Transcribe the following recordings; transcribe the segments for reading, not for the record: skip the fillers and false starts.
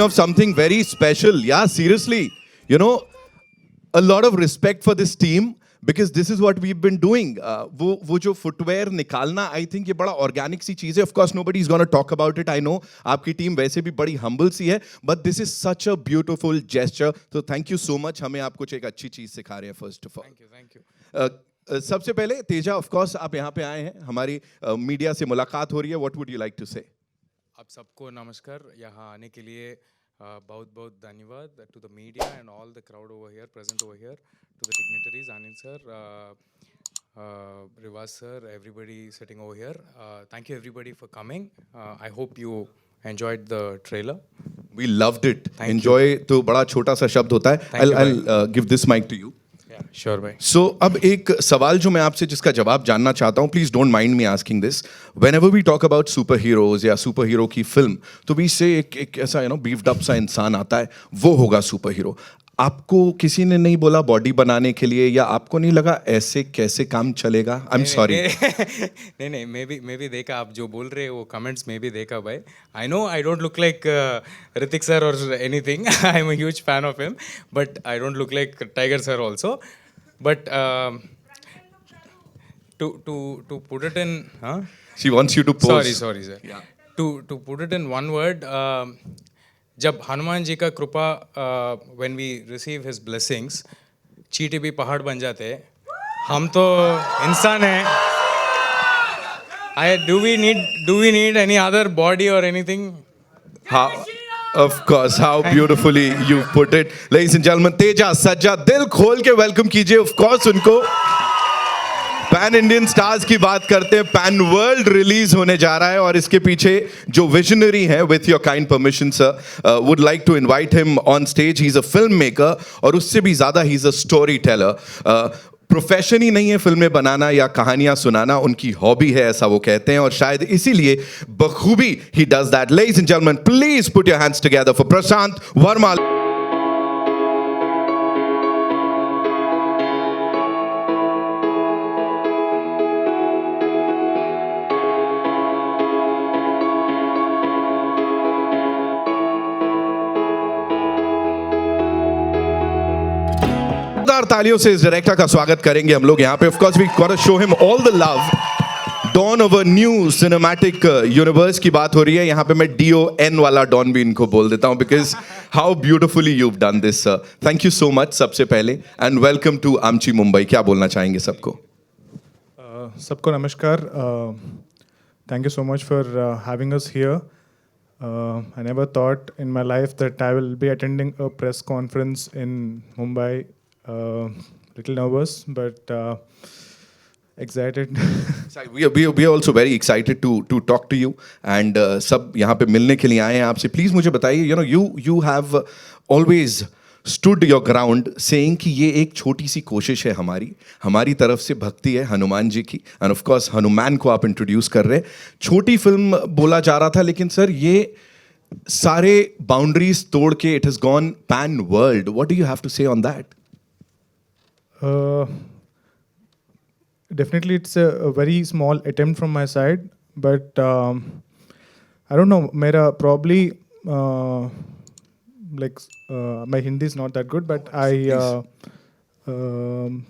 of something very special. Yeah, seriously. You know, a lot of respect for this team because this is what we've been doing. वो जो footwear निकालना, I think ये बड़ा organic सी चीज़ है. Of course, nobody is going to talk about it. I know आपकी team वैसे भी बड़ी humble सी है, but this is such a beautiful gesture. So thank you so much. हमें आप कुछ एक अच्छी चीज़ सिखा रहे हैं first of all. Thank you. सबसे पहले तेजा, of course आप यहाँ पे आए हैं, हमारी मीडिया से मुलाकात हो रही है. What would you like to say? आप सबको नमस्कार. यहाँ आने के लिए बहुत बहुत धन्यवाद to the media and all the crowd over here, present over here, to the dignitaries, Anil sir, Rivas sir, everybody sitting over here. Thank you everybody for coming. I hope you enjoyed the trailer. We loved it. Thank Enjoy तो बड़ा छोटा सा शब्द होता है. I'll give this mic to you. Sure भाई. So अब एक सवाल जो मैं आपसे जिसका जवाब जानना चाहता हूँ, please don't mind me asking this. Whenever we talk about superheroes या superhero की फिल्म, तो we say एक ऐसा beefed up सा इंसान आता है, वो होगा superhero. आपको किसी ने नहीं बोला बॉडी बनाने के लिए, या आपको नहीं लगा ऐसे कैसे काम चलेगा? I'm sorry. नहीं मैं भी देखा आप जो बोल रहे हैं वो कमेंट्स में भी देखा भाई. I know I don't look like Ritik sir or anything. I'm a huge fan of him, but I don't look like Tiger sir also. But to put it in, She wants you to pose. Sorry sir. Yeah. To put it in one word. जब हनुमान जी का कृपा when we receive his blessings, चींटी भी पहाड़ बन जाते हैं. हम तो इंसान हैं. Do we need any other body or anything? How, of course, how beautifully you put it. Ladies and gentlemen, Teja Sajja, दिल खोल के welcome कीजिए. Of course उनको पैन इंडियन स्टार्स की बात करते हैं. पैन वर्ल्ड रिलीज होने जा रहा है और इसके पीछे जो विजनरी है, with your kind permission sir, would like to invite him on stage. He is a film maker और उससे भी ज्यादा he is a story teller. Profession ही नहीं है फिल्में बनाना या कहानियां सुनाना, उनकी हॉबी है ऐसा वो कहते हैं, और शायद इसीलिए बखूबी he does that. Ladies and gentleman, please put your hands together for Prashant Varma. तालियों से इस डायरेक्टर का स्वागत करेंगे हम लोग यहाँ पे. Of course we got to show him all the love. Dawn of a new cinematic universe की बात हो रही है यहाँ पे. मैं DON वाला डॉन भी इनको बोल देता हूँ because how beautifully you have done this. Thank you so much सबसे पहले, एंड वेलकम टू आमची मुंबई. क्या बोलना चाहेंगे सबको? सबको नमस्कार. Thank you so much for having us here. I never thought in my life that I will be attending a press conference in Mumbai. Little nervous, but excited. We are also very excited to talk to you, and सब यहाँ पे मिलने के लिए आए हैं आपसे. Please मुझे बताइए, you have always stood your ground saying कि ये एक छोटी सी कोशिश है हमारी तरफ से, भक्ति है हनुमान जी की, and of course हनुमान को आप इंट्रोड्यूस कर रहे हैं. छोटी फिल्म बोला जा रहा था, लेकिन सर ये सारे बाउंड्रीज तोड़ के it has gone pan world. What do you have to say on that? Definitely it's a very small attempt from my side, but I don't know, मेरा probably my Hindi is not that good, but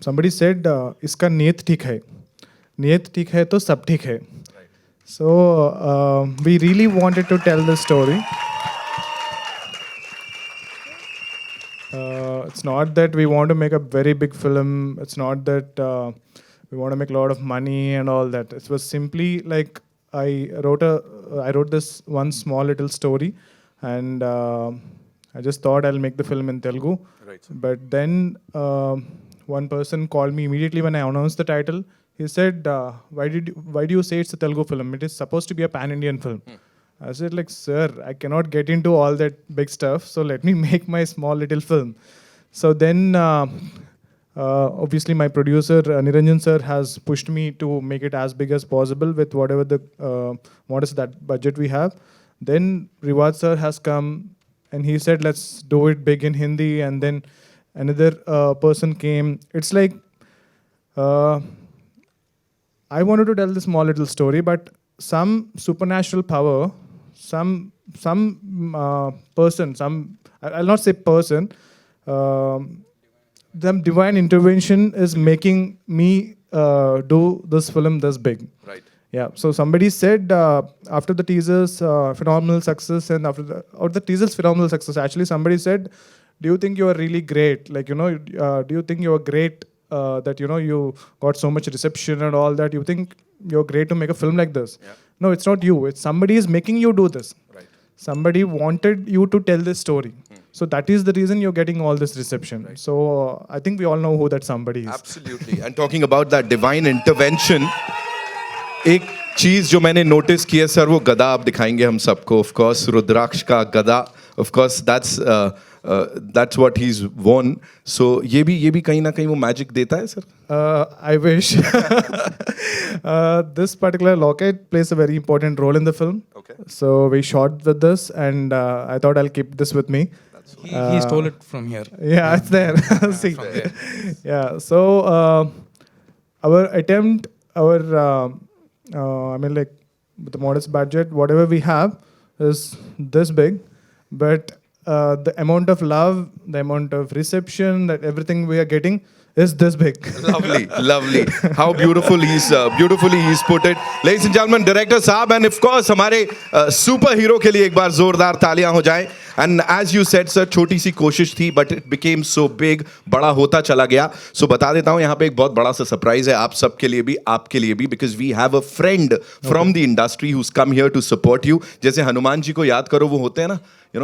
somebody said इसका नियत ठीक है तो सब ठीक है. So we really wanted to tell the story. It's not that we want to make a very big film. It's not that we want to make a lot of money and all that. It was simply like I wrote this one small little story, and I just thought I'll make the film in Telugu. Right. But then one person called me immediately when I announced the title. He said, why do you say it's a Telugu film? It is supposed to be a pan-Indian film. I said, sir, I cannot get into all that big stuff, so let me make my small little film. So then, obviously, my producer, Niranjan sir, has pushed me to make it as big as possible with whatever the modest that budget we have. Then Rivas sir has come, and he said, let's do it big in Hindi. And then another person came. It's like, I wanted to tell this small little story, but some supernatural power, some person, I'll not say person, the divine intervention is making me do this film this big. Right. Yeah. So somebody said after the teaser's phenomenal success and or the teaser's phenomenal success, actually somebody said, "Do you think you are really great? Like do you think you are great that you got so much reception and all that? You think you're great to make a film like this?" Yeah. No, it's not you. It's somebody is making you do this. Right. Somebody wanted you to tell this story. So that is the reason you're getting all this reception. Right. So I think we all know who that somebody is. Absolutely. And talking about that divine intervention, एक चीज जो मैंने notice की है sir, वो गदा आप दिखाएंगे हम सबको. ऑफ कोर्स रुद्राक्ष का गदा, of course that's what he is won. सो ये भी कहीं ना कहीं वो मैजिक देता है sir. I wish. This particular locket plays a very important role in the film. Okay. So we shot with this, and I thought I'll keep this with me. He stole it from here. Yeah, it's there. See. From there. Yeah. So our attempt, I mean, like with the modest budget, whatever we have is this big, but the amount of love, the amount of reception, that everything we are getting is this big. Lovely. How beautifully he's put it. Ladies and gentlemen, director साहब, and of course हमारे super hero के लिए एक बार जोरदार तालियां हो जाएं. And as you said sir, छोटी सी कोशिश थी, but it became so big, बड़ा होता चला गया. So बता देता हूँ, यहाँ पे एक बहुत बड़ा सा सरप्राइज है आप सब के लिए भी, आपके लिए भी, because we have a friend from the industry who's come here to support you. जैसे हनुमान जी को याद करो, वो होते हैं ना,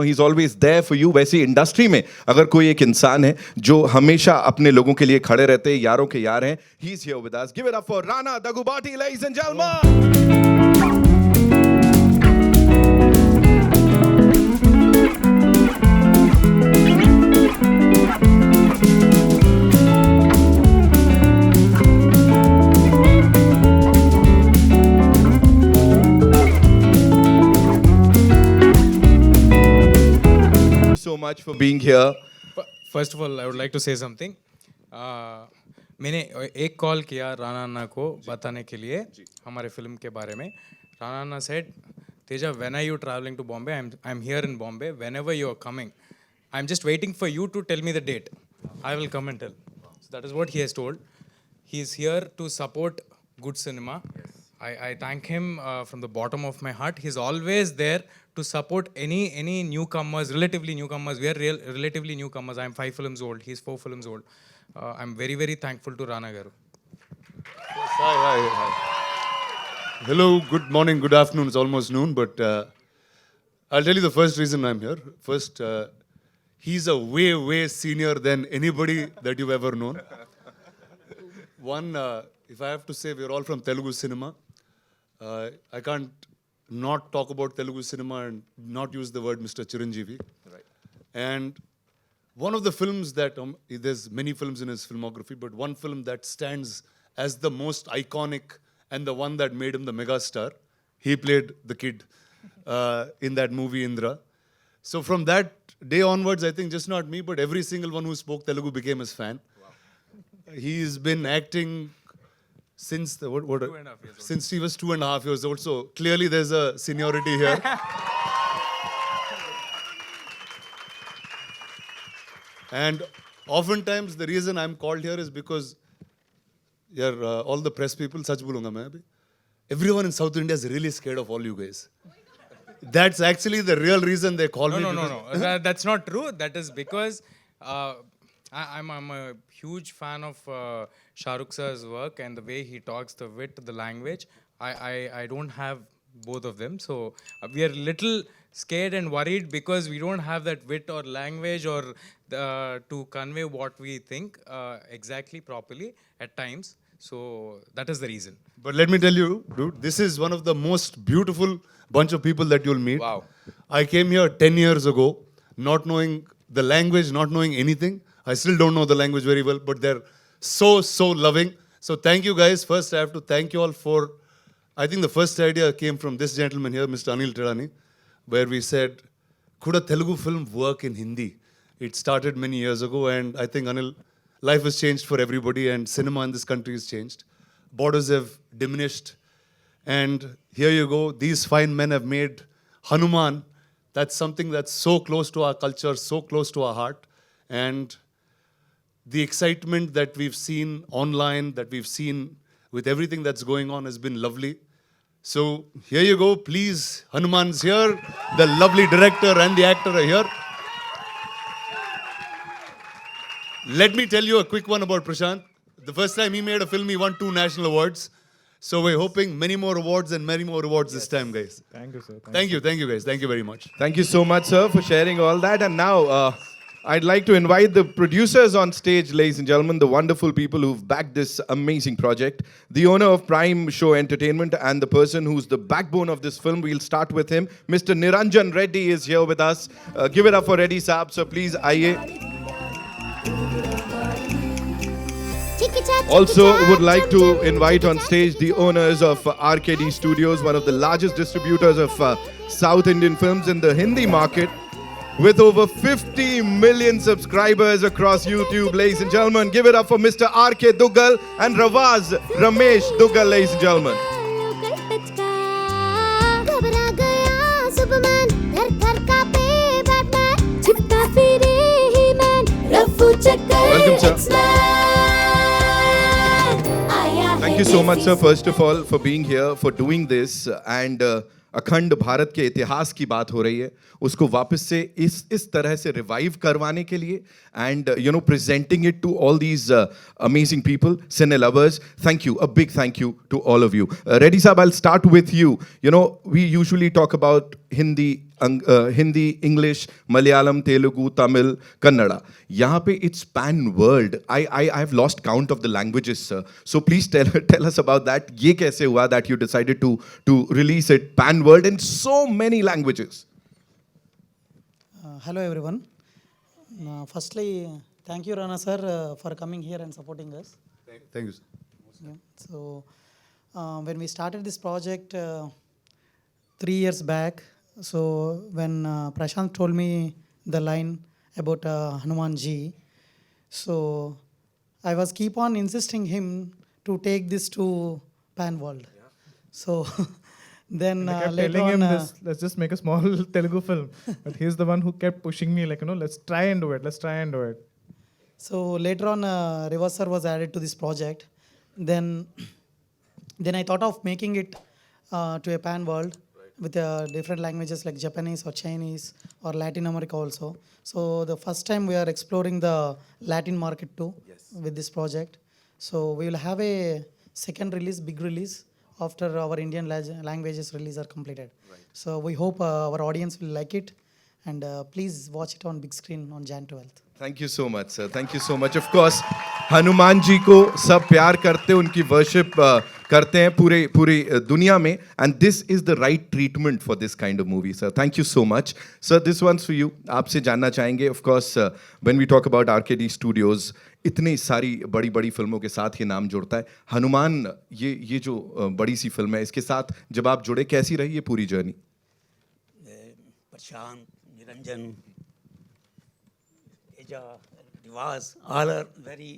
he's always there for you. वैसे इंडस्ट्री में अगर कोई एक इंसान है जो हमेशा अपने लोगों के लिए खड़े रहते हैं, यारों के यार हैं, he's here with us. Give it up for Rana Daggubati, ladies and gentlemen. So much for being here. First of all, I would like to say something. मैंने एक कॉल किया राणा अन्ना को बताने के लिए हमारे फिल्म के बारे में. राणा अन्ना said, Teja, when are you traveling to Bombay? I'm here in Bombay. Whenever you are coming, I'm just waiting for you to tell me the date. I will come and tell. So that is what he has told. He is here to support good cinema. I thank him from the bottom of my heart. He's always there to support any newcomers, relatively newcomers. We are relatively newcomers. I'm 5 films old. He's 4 films old. I'm very, very thankful to Rana Garu. Hi. Hello, good morning, good afternoon. It's almost noon, but I'll tell you the first reason I'm here. First, he's a way senior than anybody that you've ever known. One, if I have to say, we're all from Telugu cinema. I can't not talk about Telugu cinema and not use the word Mr. Chiranjeevi. Right. And one of the films that, there's many films in his filmography, but one film that stands as the most iconic and the one that made him the megastar, he played the kid in that movie Indra. So from that day onwards, I think just not me, but every single one who spoke Telugu became his fan. Wow. He's been acting since the, what 2.5 years old. Since he was 2.5 years old. So clearly there's a seniority here. And oftentimes the reason I'm called here is because all the press people, such bolunga main abhi. Everyone in South India is really scared of all you guys. That's actually the real reason they call me. No. That's not true. That is because I'm a huge fan of Shah Rukh sir's work and the way he talks, the wit, the language. I don't have both of them. So we are little scared and worried because we don't have that wit or language or to convey what we think exactly properly at times. So that is the reason. But let me tell you, dude, this is one of the most beautiful bunch of people that you'll meet. Wow. I came here 10 years ago, not knowing the language, not knowing anything. I still don't know the language very well, but they're so loving. So thank you guys. First, I have to thank you all for, I think the first idea came from this gentleman here, Mr. Anil Tirani, where we said, could a Telugu film work in Hindi? It started many years ago, and I think, Anil, life has changed for everybody, and cinema in this country has changed. Borders have diminished, and here you go. These fine men have made Hanuman That's something that's so close to our culture, so close to our heart. And the excitement that we've seen online, that we've seen with everything that's going on has been lovely. So here you go, please. Hanuman's here. The lovely director and the actor are here. Let me tell you a quick one about Prasanth. The first time he made a film, he won 2 national awards. So we're hoping many more awards and many more awards this time, guys. Thank you, sir. Thank you guys. Thank you very much. Thank you so much, sir, for sharing all that. And now, I'd like to invite the producers on stage, ladies and gentlemen, the wonderful people who've backed this amazing project. The owner of Prime Show Entertainment and the person who's the backbone of this film. We'll start with him. Mr. Niranjan Reddy is here with us. Give it up for Reddy Saab. So please, aye. Also, would like to invite on stage the owners of RKD Studios, one of the largest distributors of South Indian films in the Hindi market, with over 50 million subscribers across YouTube, ladies and gentlemen. Give it up for Mr. R.K. Duggal and Ravaz Ramesh Duggal, ladies and gentlemen. Welcome, sir. Thank you so much, sir, first of all, for being here, for doing this. And अखंड भारत के इतिहास की बात हो रही है, उसको वापस से इस तरह से रिवाइव करवाने के लिए and you know presenting it to all these amazing people, cine lovers. Thank you, a big thank you to all of you. Reddy साहब, I will start with you. You know, we usually talk about Hindi, English, Malayalam, Telugu, Tamil, Kannada. यहाँ पे it's pan world. I have lost count of the languages, sir. So please tell us about that. ये कैसे हुआ that you decided to release it pan world in so many languages? Hello everyone. Firstly, thank you Rana sir for coming here and supporting us. Thank you, sir. Yeah. So when we started this project 3 years back, so when Prasanth told me the line about Hanuman ji, so I was keep on insisting him to take this to pan world. Yeah. So then I kept later telling on, him this, let's just make a small Telugu film. But he's the one who kept pushing me, like, you know, let's try and do it. So later on, Rivas sir was added to this project. Then I thought of making it to a pan world with different languages like Japanese or Chinese or Latin America also. So the first time we are exploring the Latin market too with this project. So we will have a second release, big release, after our Indian languages release are completed. Right. So we hope our audience will like it, and please watch it on big screen on Jan 12th. Thank you so much, sir. Thank you so much. Of course, Hanuman ji को सब प्यार करते हैं, उनकी worship करते हैं पूरी दुनिया में. And this is the right treatment for this kind of movie, sir. Thank you so much. Sir, this one's for you. आपसे जानना चाहेंगे, of course, when we talk about RKD Studios, इतनी सारी बड़ी फिल्मों के साथ ये नाम जुड़ता है. हनुमान, ये जो बड़ी सी फिल्म है, इसके साथ जब आप जुड़े, कैसी रही ये पूरी जर्नी? प्रशांत, निरंजन, तेजा, रिवाज, all are very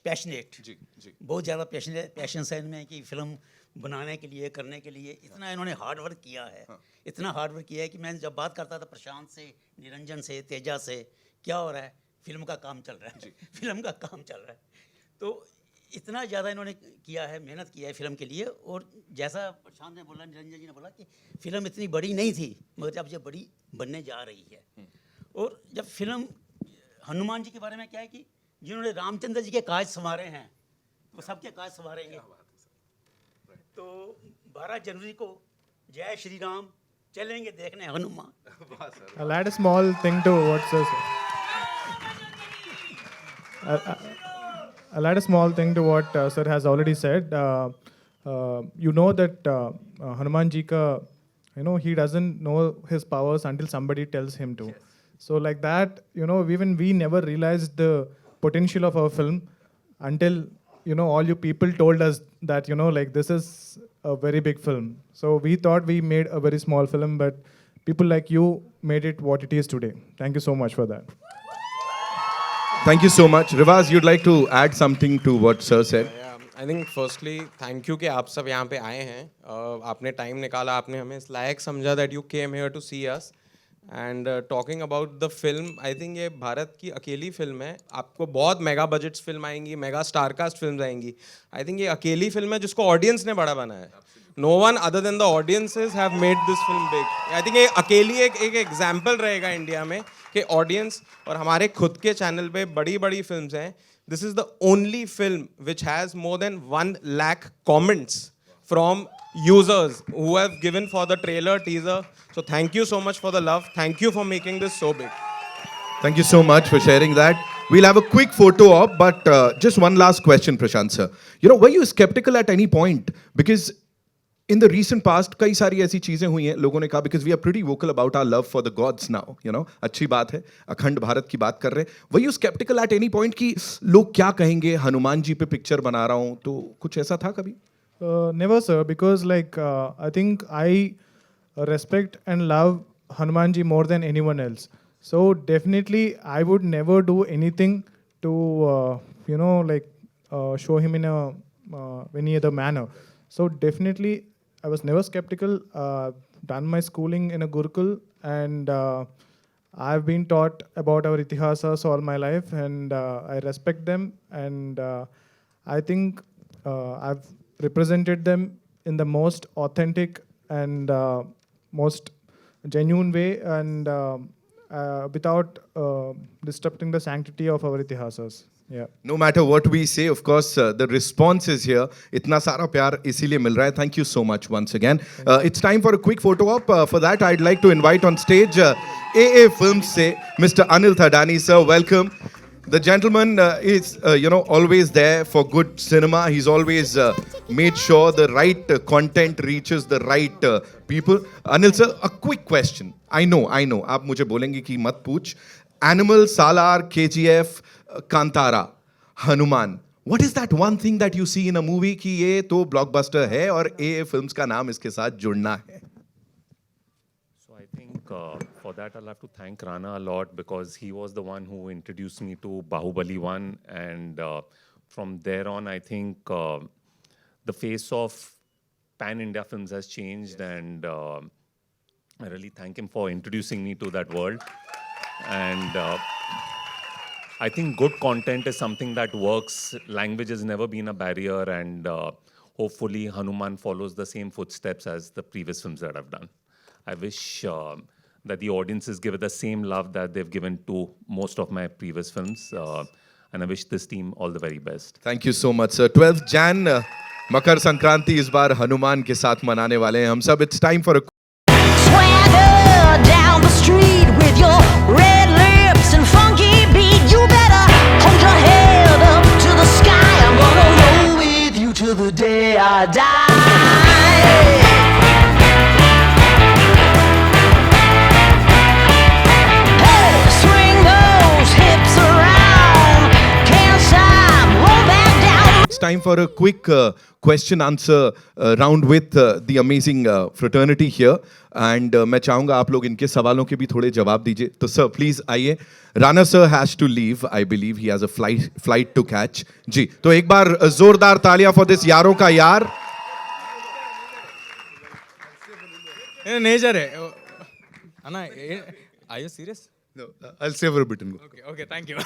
passionate. जी. बहुत ज़्यादा पैशंस है इनमें कि फिल्म बनाने के लिए, करने के लिए इतना इन्होंने हार्ड वर्क किया है. इतना हार्ड वर्क किया है कि मैं जब बात करता था प्रशांत से, निरंजन से, तेजा से, क्या हो रहा है, फिल्म का काम चल रहा है. फिल्म का काम चल रहा है. तो इतना ज़्यादा इन्होंने किया है, मेहनत किया है फिल्म के लिए. और जैसा प्रशांत ने बोला, निरंजन जी ने बोला कि फिल्म इतनी बड़ी नहीं थी, मगर अब ये बड़ी बनने जा रही है. और जब फिल्म हनुमान जी के बारे में क्या है कि जिन्होंने रामचंद्र जी के काज संवारे हैं, वो सबके काज संवारेंगे. तो 12 जनवरी को जय श्री राम चलेंगे देखने Hanuman. I'll add a small thing to what sir said. I'll add a small thing to what sir has already said. You know that Hanuman ji ka, you know, he doesn't know his powers until somebody tells him to. Yes. So like that, you know, even we never realized the potential of our film until, you know, all you people told us that, you know, like this is a very big film. So we thought we made a very small film, but people like you made it what it is today. Thank you so much for that. Thank you so much. Rivaz, you'd like to add something to what sir said? I think firstly thank you कि आप सब यहाँ पे आए हैं. आपने time निकाला, आपने हमें इस लायक समझा that you came here to see us. And talking about the film, I think ये भारत की अकेली फिल्म है. आपको बहुत मेगा बजट्स फिल्म आएंगी, मेगा स्टारकास्ट फिल्म आएंगी. आई थिंक ये अकेली फिल्म है जिसको ऑडियंस ने बड़ा बनाया है. No one other than the audiences have made this film big. I think ये अकेली एक एग्जाम्पल रहेगा इंडिया में कि ऑडियंस, और हमारे खुद के चैनल पे बड़ी बड़ी फिल्म्स हैं. This is the only film which has more than 1 lakh comments from users who have given for the trailer, teaser. So thank you so much for the love. Thank you for making this so big. Thank you so much for sharing that. We'll have a quick photo op, but just one last question, Prashant sir. You know, were you skeptical at any point? Because in the recent past, कई सारी ऐसी चीजें हुई हैं, लोगों ने कहा, because we are pretty vocal about our love for the gods now, you know, अच्छी बात है, अखंड भारत की बात कर रहे हैं. Were you skeptical at any point कि लोग क्या कहेंगे, हनुमान जी पे पिक्चर बना रहा हूँ, तो कुछ ऐसा था कभी? Never, sir, because I think I respect and love Hanumanji more than anyone else. So definitely, I would never do anything to show him in a any other manner. So definitely, I was never skeptical. Done my schooling in a Gurukul, and I've been taught about our itihasas all my life, and I respect them, and I think I've represented them in the most authentic and most genuine way, and without disrupting the sanctity of our itihasas. Yeah. No matter what we say, of course, the response is here. इतना सारा प्यार इसीलिए मिल रहा है. Thank you so much once again. It's time for a quick photo op. For that, I'd like to invite on stage AA Films से Mr. Anil Thadani, sir. Welcome. The gentleman is, always there for good cinema. He's always made sure the right content reaches the right people. Anil sir, a quick question. I know. आप मुझे बोलेंगे कि मत पूछ. Animal, Salar, KGF, Kantara, Hanuman. What is that one thing that you see in a movie कि ये तो blockbuster है और AA Films का नाम इसके साथ जुड़ना है? So I think for that I'll have to thank Rana a lot, because he was the one who introduced me to Bahubali 1, and from there on I think the face of pan-India films has changed, and I really thank him for introducing me to that world. And I think good content is something that works. Language has never been a barrier, and hopefully Hanuman follows the same footsteps as the previous films that I've done. I wish that the audiences give it the same love that they've given to most of my previous films. And I wish this team all the very best. Thank you so much, sir. 12th Jan, Makar Sankranti इस बार हनुमान के साथ मनाने वाले हैं हम सब. It's time for a Swagger down the street with your red lips and funky beat. You better hold your head up to the sky. I'm gonna roll with you till the day I die. Hey, swing those hips around. Can't stop, roll back down. It's time for a quick question answer round with the amazing fraternity here. And मैं चाहूँगा आप लोग इनके सवालों के भी थोड़े जवाब दीजिए. तो सर प्लीज आइए. Rana sir has to leave. I believe he has a flight to catch. जी, तो एक बार जोरदार तालियां फॉर दिस यारों का यार. नेजर है अन्ना. Are you serious? No, I'll savor a bit and go. Okay, thank you.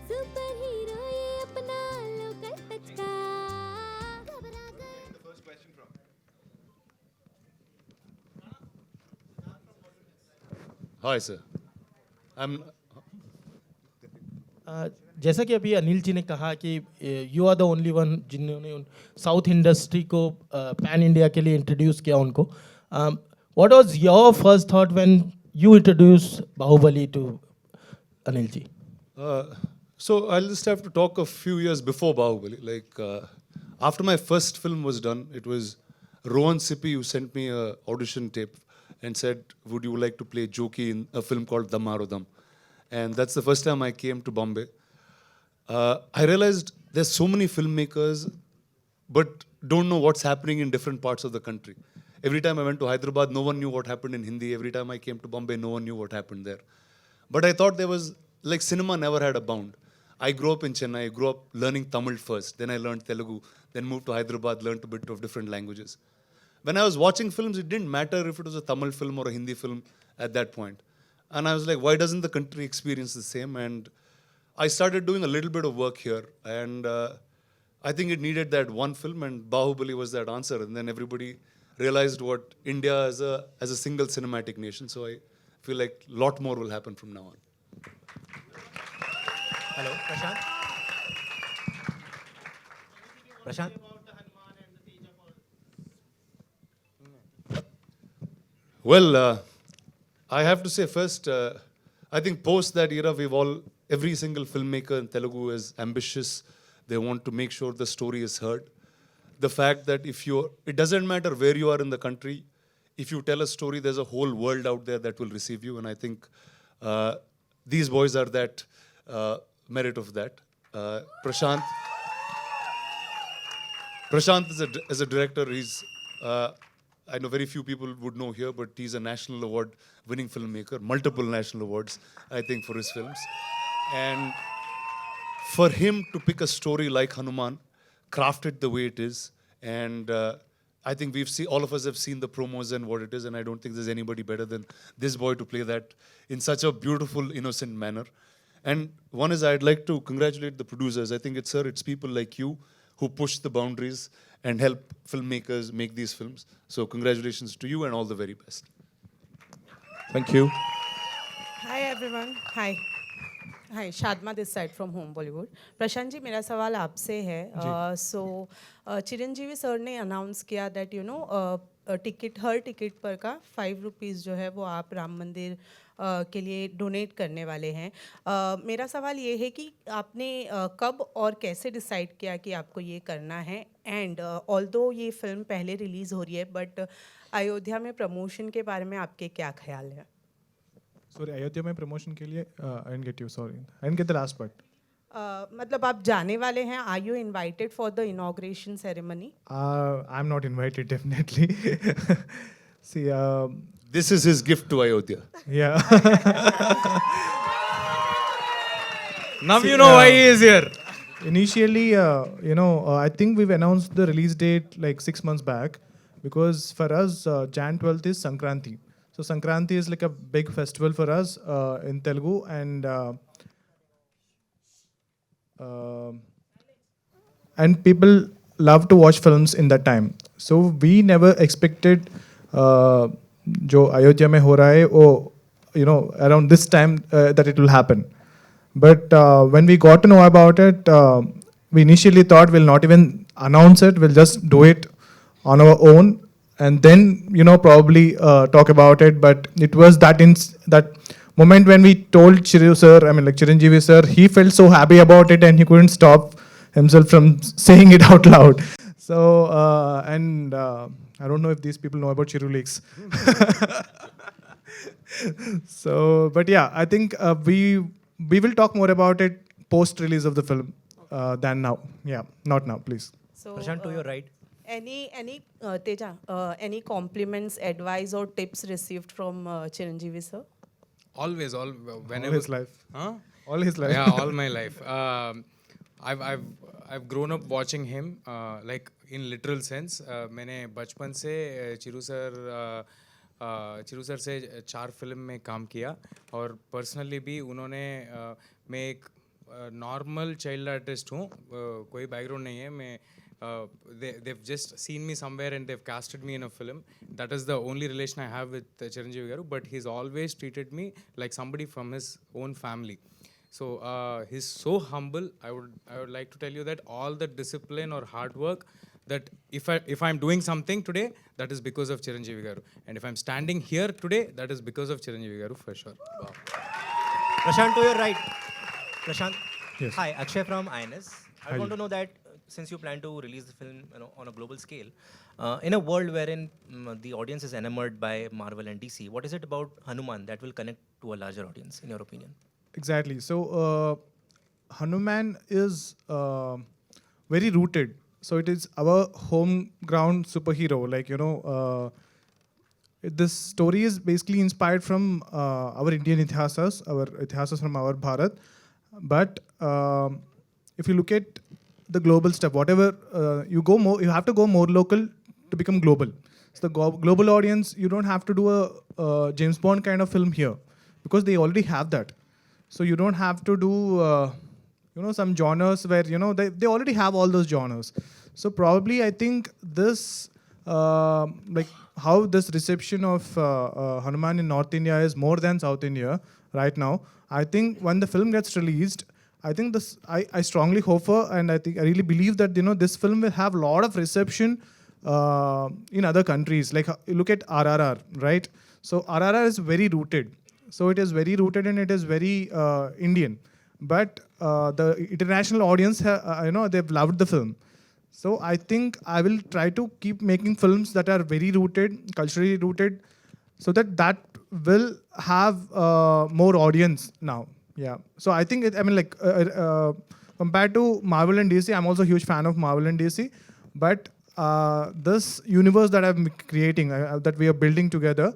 Super hero ये अपना लोकल टचका. Hi, sir. I'm. जैसा कि अभी अनिल जी ने कहा कि you are the only one जिन्होंने साउथ इंडस्ट्री को पैन इंडिया के लिए इंट्रोड्यूस किया उनको. What was your first thought when you introduce Baahubali to Anil ji? So I'll just have to talk a few years before Bahubali. Like after my first film was done, it was Rohan Sippy who sent me a audition tape and said, "Would you like to play Joki in a film called Damaro Dam?" And that's the first time I came to Bombay. I realized there's so many filmmakers, but don't know what's happening in different parts of the country. Every time I went to Hyderabad, no one knew what happened in Hindi. Every time I came to Bombay, no one knew what happened there. But I thought there was, like, cinema never had a bound. I grew up in Chennai, I grew up learning Tamil first, then I learned Telugu, then moved to Hyderabad, learned a bit of different languages. When I was watching films, it didn't matter if it was a Tamil film or a Hindi film at that point. And I was like, why doesn't the country experience the same? And I started doing a little bit of work here. And I think it needed that one film, and Bahubali was that answer. And then everybody realized what India as a single cinematic nation. So I feel like a lot more will happen from now on. Hello, Prashant. Prashant. Well, I have to say first, I think post that era, every single filmmaker in Telugu is ambitious. They want to make sure the story is heard. The fact that it doesn't matter where you are in the country, if you tell a story, there's a whole world out there that will receive you. And I think these boys are that merit of that. Prashant is a director. He's I know very few people would know here, but he's a national award winning filmmaker, multiple national awards, I think, for his films. And for him to pick a story like Hanuman, craft it the way it is, and I think all of us have seen the promos and what it is, and I don't think there's anybody better than this boy to play that in such a beautiful, innocent manner. And one is, I'd like to congratulate the producers. I think it's people like you who push the boundaries and help filmmakers make these films. So congratulations to you and all the very best. Thank you. Hi everyone hi Shadma this side from home Bollywood Prashant ji मेरा सवाल आपसे है so Chiranjeevi sir ने announce किया that you know हर ticket पर का 5 rupees जो है वो आप राम मंदिर के लिए डोनेट करने वाले हैं मेरा सवाल ये है कि आपने कब और कैसे डिसाइड किया कि आपको ये करना है एंड ऑल्दो ये फिल्म पहले रिलीज़ हो रही है बट अयोध्या में प्रमोशन के बारे में आपके क्या ख्याल है Sorry, अयोध्या में प्रमोशन के लिए I didn't get you. Sorry, I didn't get the last part. मतलब आप जाने वाले हैं are you invited for the inauguration ceremony I'm not invited, definitely. See, This is his gift to Ayodhya. yeah. Now you know why he is here. Initially, I think we've announced the release date like 6 months back because for us, Jan 12th is Sankranti. So Sankranti is like a big festival for us in Telugu, and people love to watch films in that time. So we never expected जो अयोध्या में हो रहा है वो around this time that it will happen. But when we got to know about it, we initially thought we'll not even announce it. We'll just do it on our own. And then, probably talk about it. But it was that moment when we told Chiranjeevi sir, he felt so happy about it and he couldn't stop himself from saying it out loud. So, I don't know if these people know about Chiru Leaks. So, but yeah, I think we will talk more about it post-release of the film than now. Yeah, not now, please. so Prashant, to your right. any Teja any compliments advice or tips received from Chiranjeevi sir Always, whenever. All his life. Huh? All his life. Yeah, all my life. I've grown up watching him like in literal sense. मैंने बचपन से चिरू sir से 4 film में काम किया और personally भी उन्होंने मैं एक नॉर्मल चाइल्ड आर्टिस्ट हूँ कोई बैकग्राउंड नहीं है मैं they've just seen me somewhere and they've casted me in a film. That is the only relation I have with Chiranjeevi Garu, but he's always treated me like somebody from his own family. So he's so humble. I would like to tell you that all the discipline or hard work that if I'm doing something today, that is because of Chiranjeevi Garu. And if I'm standing here today, that is because of Chiranjeevi Garu for sure. Wow. Prashant, to your right. Prashant. Yes. Hi, Akshay from INS. I Hi. want to know that since you plan to release the film on a global scale, in a world wherein the audience is enamored by Marvel and DC, what is it about Hanuman that will connect to a larger audience, in your opinion? Exactly. So Hanuman is very rooted. So it is our home ground superhero. Like this story is basically inspired from our Indian itihasas from our Bharat. But if you look at the global stuff, whatever you have to go more local to become global. So the global audience, you don't have to do a James Bond kind of film here because they already have that. So you don't have to do some genres where they already have all those genres. So probably I think this like how this reception of Hanuman in North India is more than South India right now. I think when the film gets released, I think this I strongly hope for, and I really believe that this film will have a lot of reception in other countries. Like look at RRR, right? So RRR is very rooted. So it is very rooted and it is very Indian. But the international audience, they've loved the film. So I think I will try to keep making films that are very rooted, culturally rooted, so that will have more audience now. Yeah. So I think compared to Marvel and DC, I'm also a huge fan of Marvel and DC. But this universe that I'm creating, that we are building together,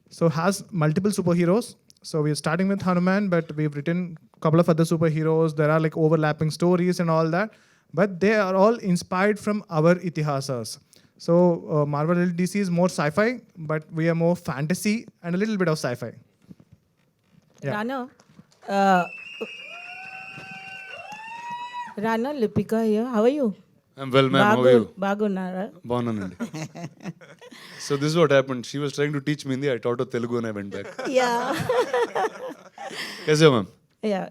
so has multiple superheroes. So we're starting with Hanuman, but we've written a couple of other superheroes. There are like overlapping stories and all that. But they are all inspired from our itihasas. So Marvel and DC is more sci-fi, but we are more fantasy and a little bit of sci-fi. Yeah. Rana, Lipika here. How are you? I'm well, ma'am. How are you? Bagunara. Bagunandi. So this is what happened. She was trying to teach me Hindi. I taught her Telugu and I went back. Yeah. Kaise ho, ma'am? Yeah,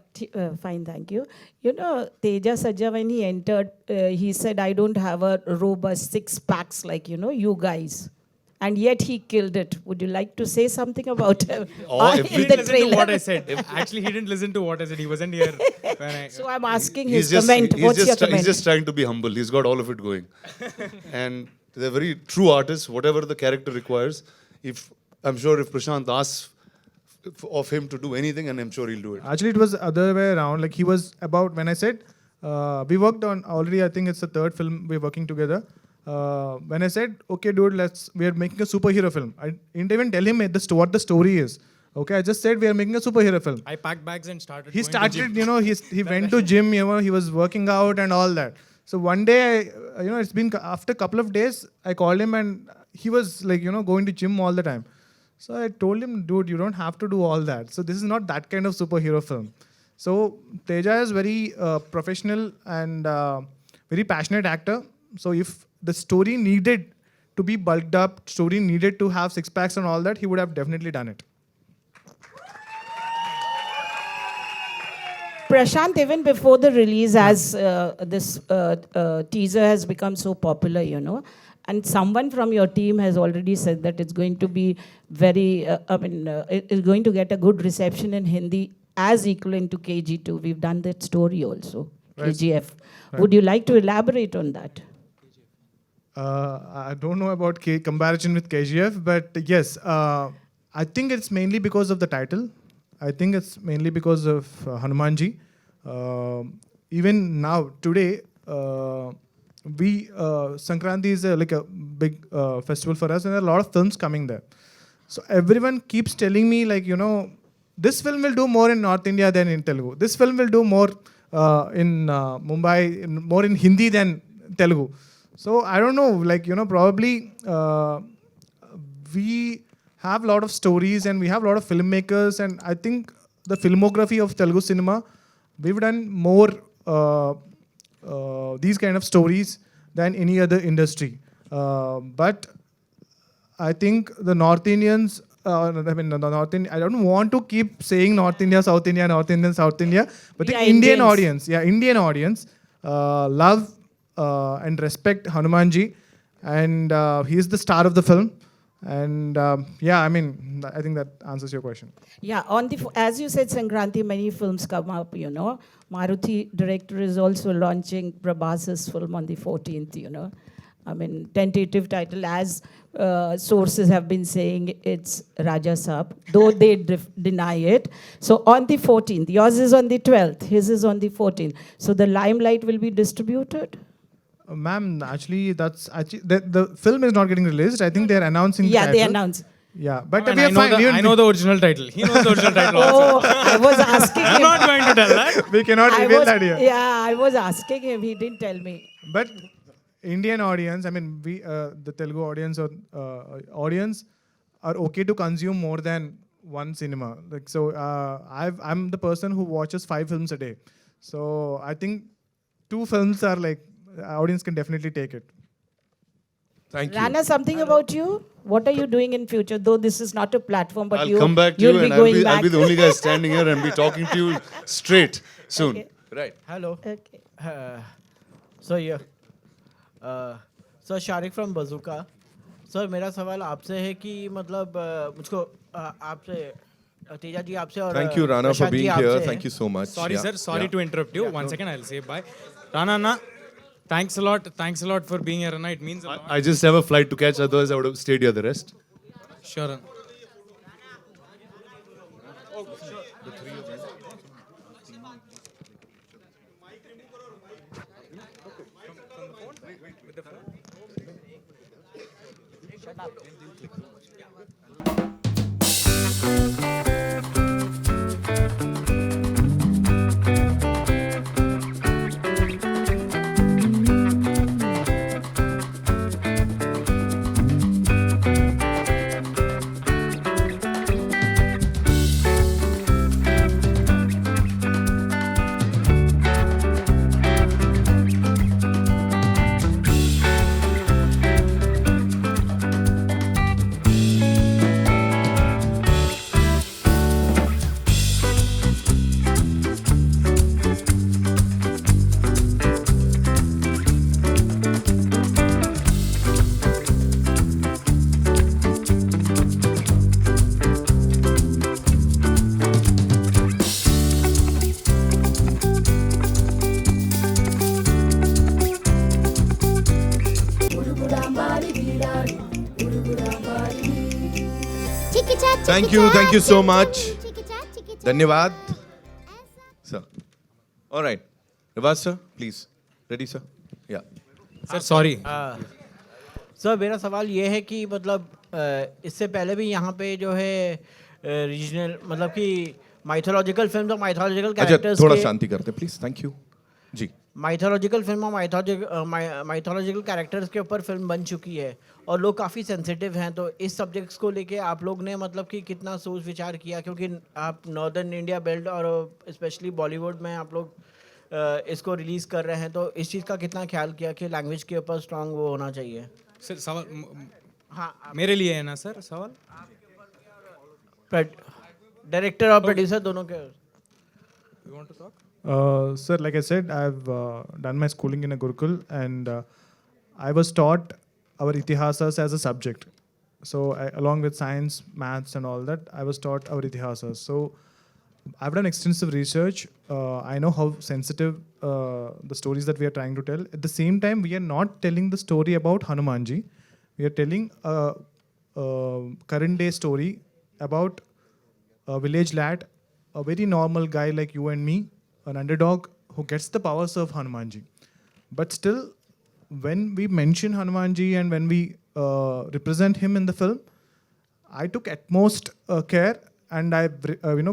fine, thank you. Teja Sajja, when he entered, he said, I don't have a robust 6 packs like, you guys. And yet he killed it. Would you like to say something about him? He didn't listen to what I said. Actually, he didn't listen to what I said. He wasn't here when I... So I'm asking his comment. What's your comment? He's just trying to be humble. He's got all of it going. And they're very true artists. Whatever the character requires, I'm sure if Prasanth asks of him to do anything, and I'm sure he'll do it. Actually, it was the other way around. Like he was about, when I said, we worked on already, I think it's the 3rd film we're working together. When I said, okay, dude, we are making a superhero film. I didn't even tell him what the story is. Okay, I just said we are making a superhero film. I packed bags and started. He started, he went to gym, he was working out and all that. So one day, it's been after a couple of days, I called him and he was like, going to gym all the time. So I told him, dude, you don't have to do all that. So this is not that kind of superhero film. So Teja is very professional and very passionate actor. So if the story needed to be bulked up, story needed to have 6 packs and all that, he would have definitely done it. Prasanth, even before the release, as this teaser has become so popular, and someone from your team has already said that it's going to be very, it's going to get a good reception in Hindi as equivalent to KG2. We've done that story also, right. KGF. Right. Would you like to elaborate on that? I don't know about comparison with KGF, but yes, I think it's mainly because of the title. I think it's mainly because of Hanumanji. Even now, today, Sankranti is like a big festival for us, and there are a lot of films coming there. So everyone keeps telling me, like, this film will do more in North India than in Telugu. This film will do more in Mumbai, more in Hindi than Telugu. So I don't know, like, probably we have a lot of stories and we have a lot of filmmakers, and I think the filmography of Telugu cinema, we've done more these kind of stories than any other industry. But I think the North Indians, I don't want to keep saying North India, South India, North India, South India, but the Indian audience, love and respect Hanumanji, and he is the star of the film. And I think that answers your question. Yeah, as you said, Sankranti, many films come up, Maruti director is also launching Prabhas's film on the 14th, tentative title, as sources have been saying, it's Raja Saab, though they deny it. So on the 14th, yours is on the 12th, his is on the 14th. So the limelight will be distributed? Ma'am, actually, the film is not getting released. I think they're announcing the title. They announced. Yeah, but I, mean, we are fine. I know the original title. He knows the original title also. Oh, I was asking I'm him. not going to tell that. We cannot I reveal was, that here. yeah, I was asking him. He didn't tell me. But Indian audience, I mean, we the Telugu audience or audience are okay to consume more than one cinema. Like so, I'm the person who watches 5 films a day. So I think 2 films are like audience can definitely take it. Thank you. Rana, something about you? What are you doing in future? Though this is not a platform, but I'll come back to you'll you be and going back. I'll be the only guy standing here and be talking to you straight soon. Okay. Right. Hello. Okay. So yeah. So Sharik from Bazooka. Sir मेरा सवाल आपसे है कि मतलब मुझको आपसे तेजा जी आपसे और Thank you, Rana, for Prashant ji being आपसे here. है। Thank you so much. Sorry, Yeah. sir. Sorry Yeah. to interrupt you. One second, I'll say bye. Rana, thanks a lot. Thanks a lot for being here, Rana. It means a lot. I just have a flight to catch, otherwise I would have stayed here the rest. Sure, Rana. Thank you so much. Dhanyavad. Sir. All right. Rivas, sir, please. Ready, sir? Yeah. Sir, sorry. Sir मेरा सवाल ये है कि मतलब इससे पहले भी यहाँ पे जो है रीजनल मतलब कि माइथोलॉजिकल फिल्म और माइथोलॉजिकल अच्छा कैरेक्टर्स थोड़ा शांति करते प्लीज. Thank you. जी. माइथोलॉजिकल फिल्म और माइथोलॉजिकल कैरेक्टर्स के ऊपर फिल्म बन चुकी है और लोग काफ़ी सेंसिटिव हैं, तो इस सब्जेक्ट्स को लेके आप लोग ने मतलब कि कितना सोच विचार किया, क्योंकि आप नॉर्दर्न इंडिया बेल्ट और स्पेशली बॉलीवुड में आप लोग इसको रिलीज़ कर रहे हैं, तो इस चीज़ का कितना ख्याल किया कि लैंग्वेज के ऊपर स्ट्रांग वो होना चाहिए? सर सवाल हाँ मेरे लिए है ना सर सवाल? डायरेक्टर और प्रोड्यूसर दोनों के. You want to talk? Sir, like I said, I've done my schooling in a Gurukul, and I was taught our itihasas as a subject. So along with science, maths and all that, I was taught our itihasas. So I've done extensive research. I know how sensitive the stories that we are trying to tell. At the same time, we are not telling the story about Hanumanji. We are telling a current day story about a village lad, a very normal guy like you and me, an underdog who gets the powers of Hanumanji. But still, when we mention Hanumanji and when we represent him in the film, I took utmost care, and I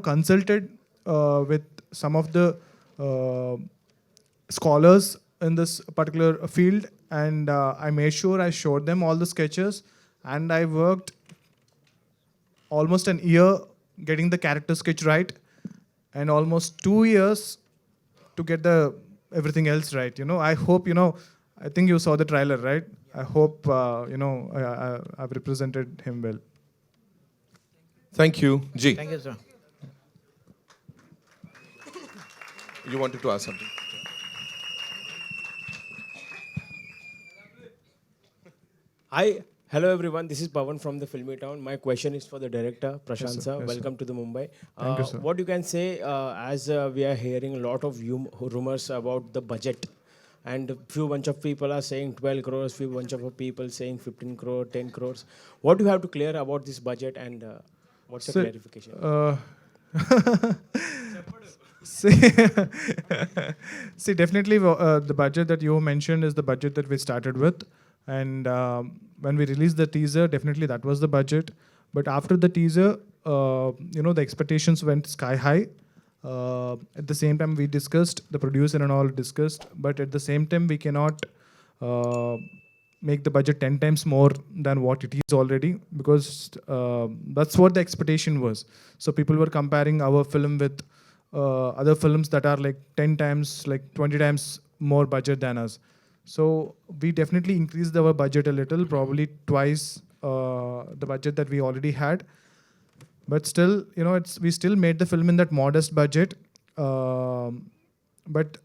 consulted with some of the scholars in this particular field, and I made sure I showed them all the sketches, and I worked almost an year getting the character sketch right, and almost 2 years to get the everything else right. I hope, I think you saw the trailer, right? I hope, I've represented him well. Thank you. Ji. Thank you, sir. You wanted to ask something? Hi, hello everyone. This is Pawan from the Filmy Town. My question is for the director, Prasanth Yes, sir. sir. Yes, Welcome to the Mumbai. Thank you, sir. What you can say as we are hearing a lot of rumors about the budget, and few bunch of people are saying 12 crores, few bunch of people saying 15 crore, 10 crores. What do you have to clear about this budget, and what's your clarification? See, definitely the budget that you mentioned is the budget that we started with. And when we released the teaser, definitely that was the budget. But after the teaser, the expectations went sky high. At the same time, we discussed, the producer and all discussed, but at the same time, we cannot make the budget 10 times more than what it is already, because that's what the expectation was. So people were comparing our film with other films that are like 10 times, like 20 times more budget than us. So we definitely increased our budget a little, probably twice the budget that we already had. But still, we still made the film in that modest budget. But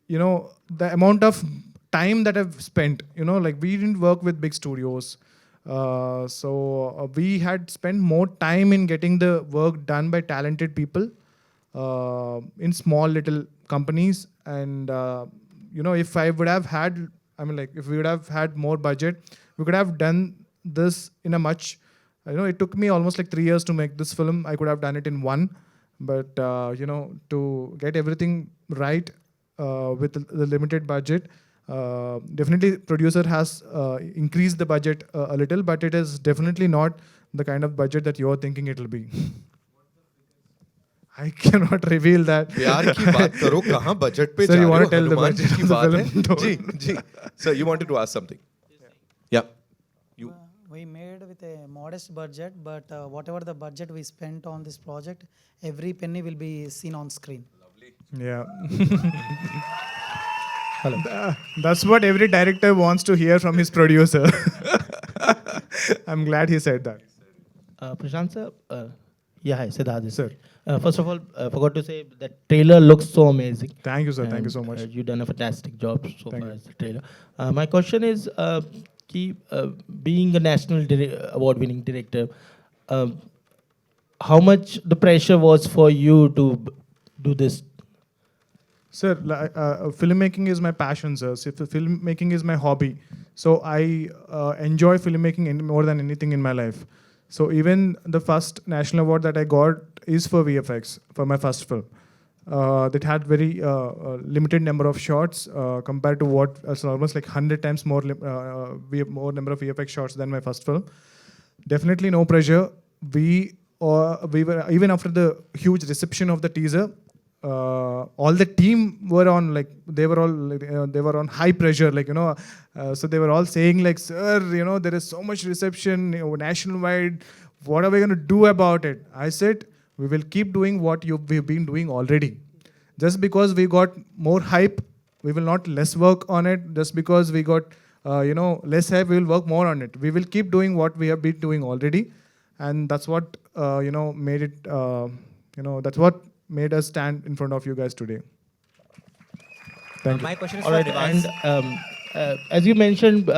the amount of time that I've spent, like we didn't work with big studios. So we had spent more time in getting the work done by talented people in small little companies. And if I would have had, if we would have had more budget, we could have done this in a much, it took me almost like 3 years to make this film. I could have done it in 1, but to get everything right with the limited budget, definitely producer has increased the budget a little, but it is definitely not the kind of budget that you're thinking it will be. I cannot reveal that. प्यार की बात करो, कहाँ budget पे Sir, जा you रहे want हो? to tell the Hanuman budget जी की of the बात film? है. जी. Sir, you wanted to ask something. Yeah. We made with a modest budget, but whatever the budget we spent on this project, every penny will be seen on screen. Yeah. That's what every director wants to hear from his producer. I'm glad he said that. Prashant sir, hi, Siddharth. Sir. First of all, forgot to say that trailer looks so amazing. Thank you, sir. Thank you And, so much. You've done a fantastic job so Thank far you. as the trailer. My question is, being a national award-winning director, how much the pressure was for you to do this? Sir, filmmaking is my passion, sir. So filmmaking is my hobby. So I enjoy filmmaking more than anything in my life. So even the first national award that I got is for VFX, for my first film. That had very limited number of shots compared to what is almost like 100 times more number of VFX shots than my first film. Definitely no pressure. We were, even after the huge reception of the teaser, all the team were on, like they were on high pressure, so they were all saying like, sir, there is so much reception nationwide, what are we going to do about it? I said, we will keep doing what we've been doing already. Just because we got more hype, we will not less work on it. Just because we got less hype, we will work more on it. We will keep doing what we have been doing already, and that's what made it that's what made us stand in front of you guys today. Thank you. My question is All for right, Devas. and as you mentioned,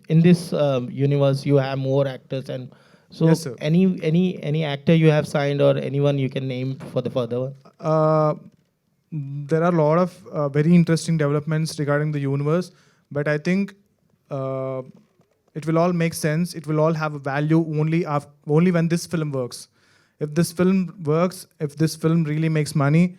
in this universe, you have more actors, and so Yes, sir. any actor you have signed or anyone you can name for the further one? There are a lot of very interesting developments regarding the universe, but I think it will all make sense. It will all have a value only when this film works. If this film works, if this film really makes money,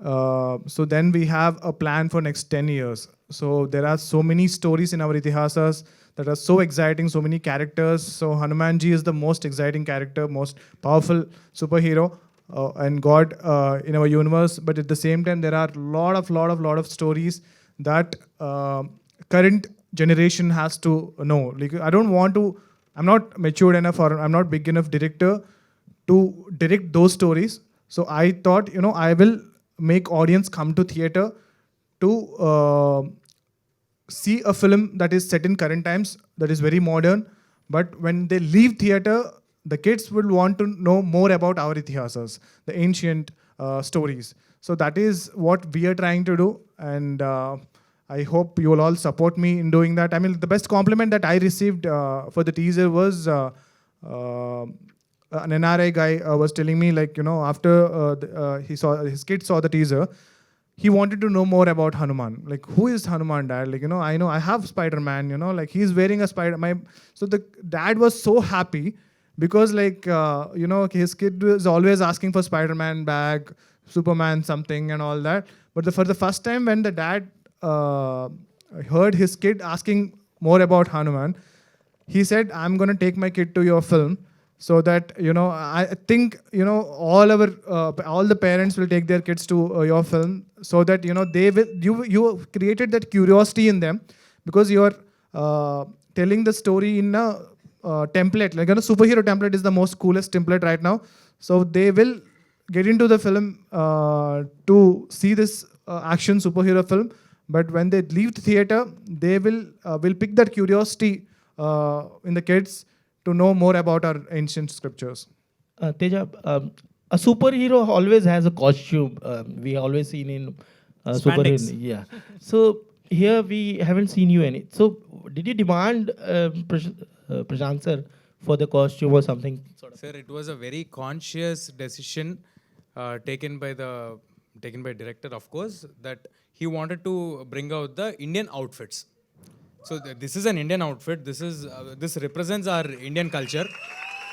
so then we have a plan for next 10 years. So there are so many stories in our itihasas that are so exciting, so many characters. So Hanumanji is the most exciting character, most powerful superhero and God in our universe. But at the same time, there are lot of stories that current generation has to know. Like, I'm not matured enough, or I'm not big enough director to direct those stories. So I thought, I will make audience come to theater to see a film that is set in current times, that is very modern. But when they leave theater, the kids will want to know more about our itihasas, the ancient stories. So that is what we are trying to do. And I hope you will all support me in doing that. I mean, the best compliment that I received for the teaser was an NRI guy was telling me, like, after his kid saw the teaser, he wanted to know more about Hanuman. Like, who is Hanuman, dad? Like, I know I have Spider-Man, like he's wearing a so the dad was so happy because, like, his kid is always asking for Spider-Man bag, Superman something and all that. But for the first time when the dad heard his kid asking more about Hanuman, he said, I'm going to take my kid to your film so that I think all the parents will take their kids to your film, so that they will you created that curiosity in them, because you're telling the story in a template, like superhero template is the most coolest template right now. So they will get into the film to see this action superhero film, but when they leave the theater, they will pick that curiosity in the kids to know more about our ancient scriptures. Teja, a superhero always has a costume. We always seen in Spandex. superhero. Yeah. So here we haven't seen you any. So did you demand Prashant sir for the costume or something? Sir, it was a very conscious decision taken by director, of course, that he wanted to bring out the Indian outfits. So this is an Indian outfit. This represents our Indian culture.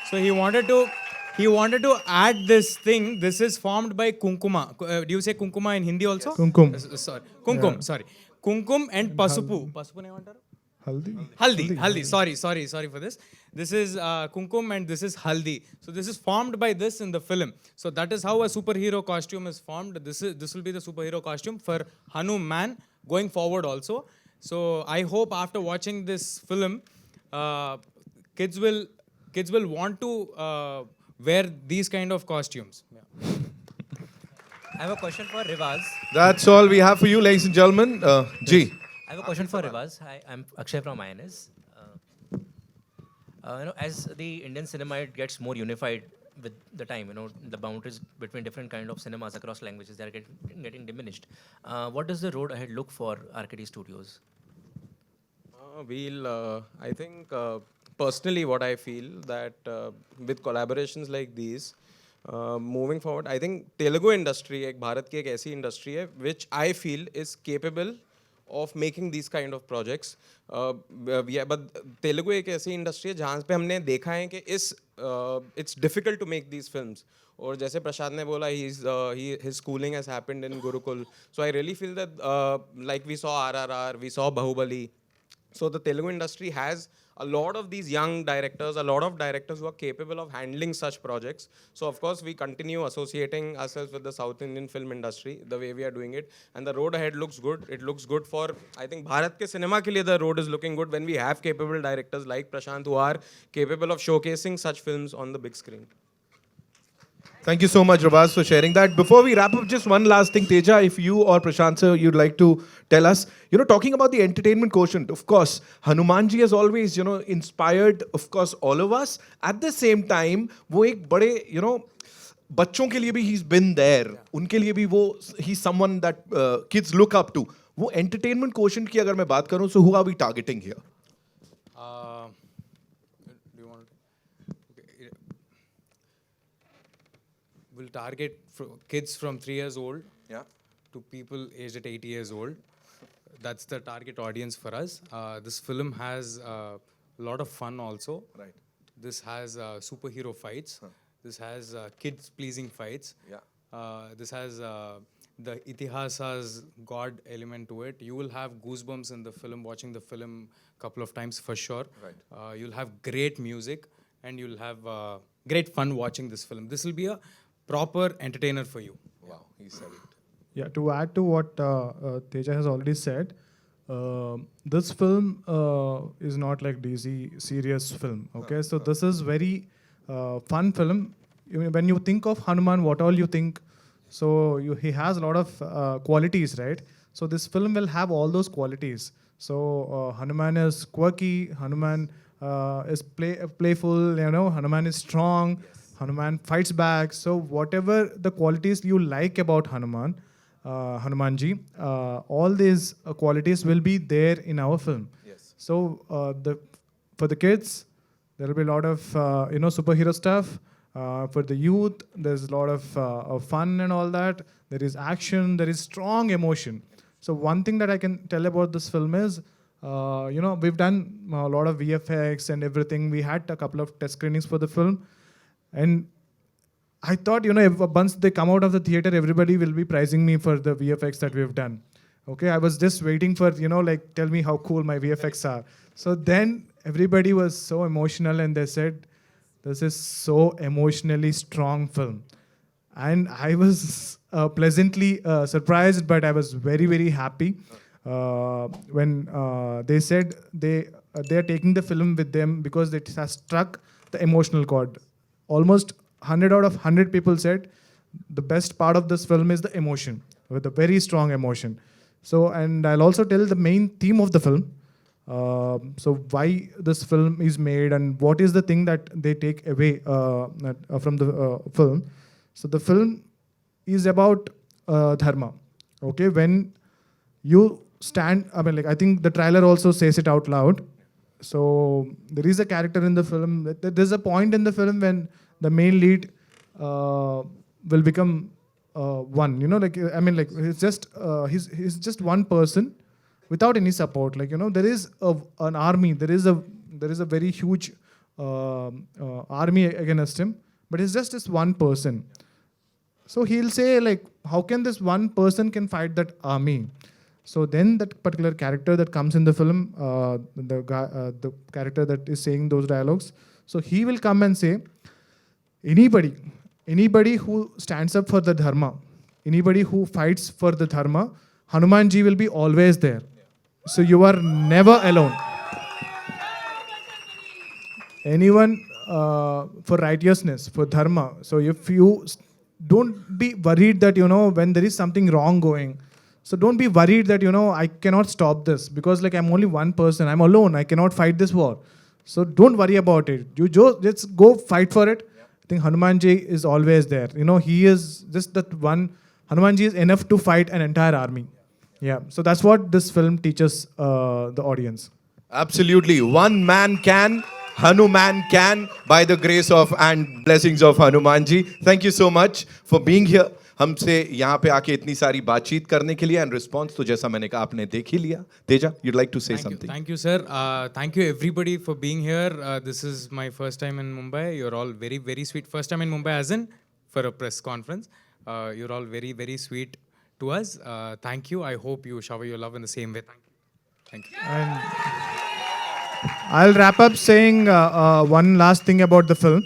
So he wanted to add this thing. This is formed by kunkuma. Do you say kunkuma in Hindi also? Kumkum. Sorry, kunkum. Yeah. Sorry, kunkum and pasupu. Pasupu ne emantaru? Haldi. Sorry for this. This is kunkum and this is haldi. So this is formed by this in the film. So that is how a superhero costume is formed. This will be the superhero costume for Hanuman going forward also. So I hope after watching this film, kids will want to wear these kind of costumes. Yeah. I have a question for Rivaz. That's all we have for you, ladies and gentlemen. G. I have a question for Rivaz. Hi, I'm Akshay from INS. As the Indian cinema gets more unified with the time, the boundaries between different kind of cinemas across languages, they are getting diminished. What does the road ahead look for RKD Studios? I think personally what I feel that with collaborations like these, moving forward, I think Telugu industry, एक भारत की एक ऐसी industry है which I feel is capable of making these kind of projects. But Telugu एक ऐसी industry है जहाँ पे हमने देखा है कि it's difficult to make these films. और जैसे प्रशांत ने बोला, his schooling has happened in Gurukul. So I really feel that like we saw RRR, we saw Bahubali. So the Telugu industry has a lot of these young directors, a lot of directors who are capable of handling such projects. So of course we continue associating ourselves with the South Indian film industry the way we are doing it. And the road ahead looks good. It looks good for, I think, Bharat ke cinema ke liye the road is looking good when we have capable directors like Prashant who are capable of showcasing such films on the big screen. Thank you so much, Ravaz, for sharing that. Before we wrap up, just one last thing, Teja, if you or Prashant sir, you'd like to tell us, talking about the entertainment quotient, of course, Hanumanji has always, inspired, of course, all of us. At the same time, वो एक बड़े, बच्चों के लिए भी he's been there. उनके लिए भी वो, he's someone that kids look up to. वो entertainment quotient की अगर मैं बात करूँ, so who are we targeting here? We'll target kids from 3 years old to people aged at 80 years old. That's the target audience for us. This film has a lot of fun also. Right. This has superhero fights. This has kids-pleasing fights. This has the Itihasa's God element to it. You will have goosebumps in the film, watching the film a couple of times for sure. Right. You'll have great music and you'll have great fun watching this film. This will be a proper entertainer for you. Wow, he said it. Yeah, to add to what Teja has already said, this film is not like DC serious film. Okay, so this is very fun film. When you think of Hanuman, what all you think? So he has a lot of qualities, right? So this film will have all those qualities. So Hanuman is quirky. Hanuman is playful. Hanuman is strong. Yes. Hanuman fights back. So whatever the qualities you like about Hanumanji, all these qualities will be there in our film. Yes. So for the kids, there will be a lot of superhero stuff. For the youth, there's a lot of fun and all that. There is action. There is strong emotion. So one thing that I can tell about this film is, we've done a lot of VFX and everything. We had a couple of test screenings for the film. And I thought, once they come out of the theater, everybody will be praising me for the VFX that we've done. Okay, I was just waiting for, tell me how cool my VFX are. So then everybody was so emotional and they said, this is so emotionally strong film. And I was pleasantly surprised, but I was very, very happy when they said they are taking the film with them because it has struck the emotional chord. Almost 100 out of 100 people said the best part of this film is the emotion, with a very strong emotion. So, and I'll also tell the main theme of the film. So why this film is made and what is the thing that they take away from the film. So the film is about dharma. Okay, when you stand, I mean, like I think the trailer also says it out loud. So there is a character in the film. There's a point in the film when the main lead will become one. You know, like I mean, like he's just one person without any support. Like there is an army. There is a very huge army against him, but it's just this one person. So he'll say like, how can this one person can fight that army? So then that particular character that comes in the film, the character that is saying those dialogues, so he will come and say, anybody who stands up for the dharma, anybody who fights for the dharma, Hanumanji will be always there. So you are never alone. Anyone for righteousness, for dharma. So if you don't be worried that, when there is something wrong going, so don't be worried that, I cannot stop this because like I'm only one person. I'm alone. I cannot fight this war. So don't worry about it. You just go fight for it. I think Hanumanji is always there. He is just that one. Hanumanji is enough to fight an entire army. Yeah. So that's what this film teaches the audience. Absolutely. One man can, Hanuman can, by the grace of and blessings of Hanumanji. Thank you so much for being here. हमसे यहाँ पे आके इतनी सारी बातचीत करने के लिए एंड रिस्पॉन्स तो जैसा मैंने कहा आपने देख ही लिया. Teja, you'd like to say something? Thank you, sir. Thank you everybody for being here. This is my first time in Mumbai. You're all very, very sweet. First time in Mumbai as in for a press conference. You're all very, very sweet to us. Thank you. I hope you shower your love in the same way. Thank you. And I'll wrap up saying one last thing about the film.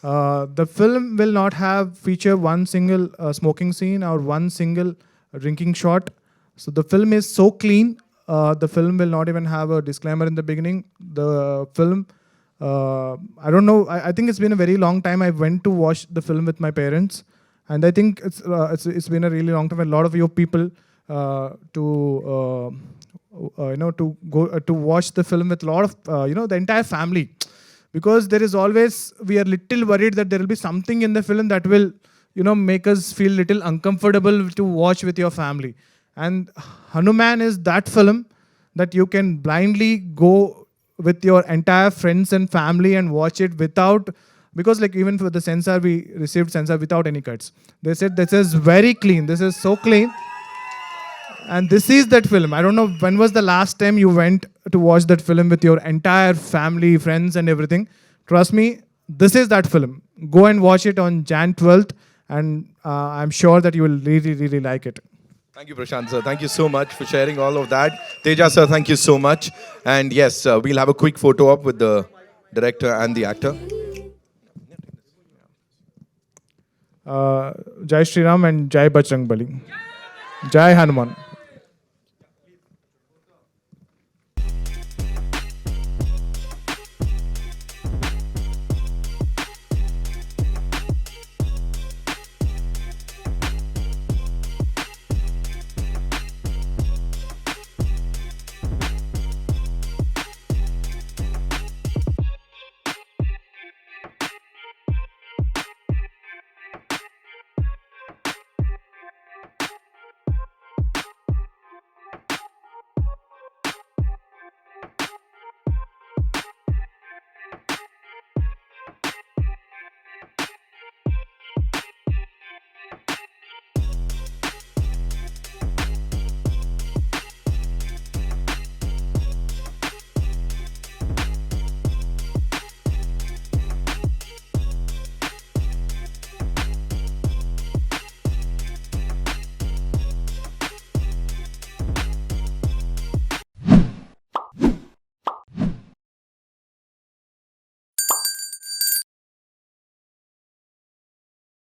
The film will not feature one single smoking scene or one single drinking shot. So the film is so clean. The film will not even have a disclaimer in the beginning. The film, I don't know. I think it's been a very long time. I went to watch the film with my parents, and I think it's been a really long time. A lot of you people to go to watch the film with a lot of the entire family. Because there is always, we are little worried that there will be something in the film that will, make us feel little uncomfortable to watch with your family. And Hanuman is that film that you can blindly go with your entire friends and family and watch it without, because like even for the censor, we received censor without any cuts. They said this is very clean. This is so clean. And this is that film. I don't know when was the last time you went to watch that film with your entire family, friends and everything. Trust me, this is that film. Go and watch it on Jan 12th and I'm sure that you will really, really like it. Thank you, Prasanth sir. Thank you so much for sharing all of that. Teja sir, thank you so much. And yes, we'll have a quick photo up with the director and the actor. Jai Shri Ram and Jai Bajrang Bali. Jai Hanuman.